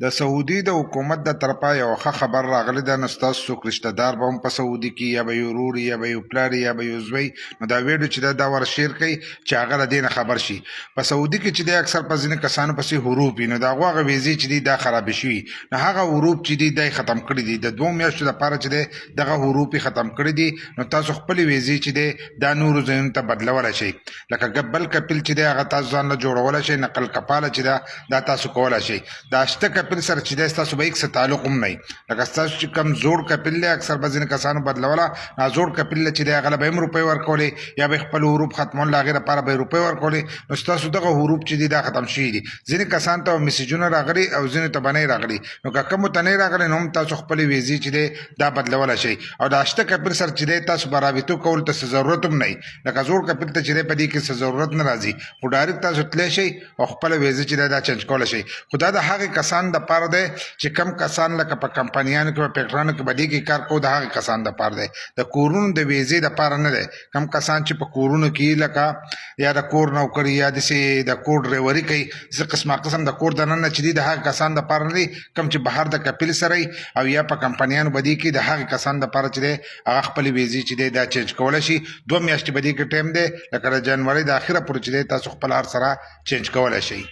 د سعودي د حکومت د طرفه یو ښه خبر راغلی ده، نو ستاسو څوک رشته دار به هم په سعودي کې یا به یو ورور یا به یو پلار یا به یو زوی، نو دا ویډیو چې ده دا ور شیر کړئ چې هغه له دې نه خبر شي. په سعودي کې چې دی اکثر په ځینې کسانو پسې حروف وي، نو د هغو هغه ویزې چې دي دا خرابې شوي، نو هغه حروف چې دي دا یې ختم کړي دي. د 2 میاشتو لپاره چې دی دغه حروف یې ختم کړي دي، نو تاسو خپلې ویزې چې دی دا نورو ځایونو ته بدلولی شئ. لکه بل کپیل چې دی هغه تاسو ځان له جوړولی شئ، نقل کپاله چې ده دا تاسو کولی شئ. دا شته کپیل سره چې دی ستاسو به هیڅ څه تعلق هم نه وي. لکه ستاسو چې کوم زوړ کپیل دی اکثر به ځینې کسانو بدلوله، زوړ کپیل چې دی هغه له به هم روپۍ ورکولې یا به خپل حروف ختمول، د هغې لپاره به یې روپۍ ورکولې. نو ستاسو دغه حروف چې دي دا ختم شوي دي. ځینې کسان ته میسیجونه راغلي او ځینې ته به نه راغلي، نو که کومو ته نه راغلي نو هم تاسو خپلې ویزې چې دی دا بدلولی شئ. او دا شته کپیل سره چې دی تاسو به رابطو کولو ته څه ضرورت هم نه وي. لکه زوړ کپیل ته چې دی په دې کې څه ضرورت نه راځي، خو ډایرکټ تاسو تللی شئ او خپله ویزه چې دی دا چینج کولی شئ. خو دا د هغې کسان دپاره دی چې کم کسان لکه په کمپنیانو کې په فیکټریانو کې په دې کې کار کوو، د هغې کسان دپاره دی. د کورونو د ویزې دپاره نه دی. کم کسان چې په کورونو کې لکه یا د کور نوکري یا داسې د کور ډریوري کوي، داسې قسمه قسم د کور دننه چې دي د هغه کسان دپاره نه دي. کم چې بهر د کپیل سره او یا په کمپنیانو به دې کې د هغې کسان دپاره چې دی هغه خپلې ویزې چې دی دا چینج کولی شي. 2 میاشتې به دې کې ټایم دی، لکه د جنورۍ د اخره پورې چې دی تاسو خپل هر سره چینج کولی شئ.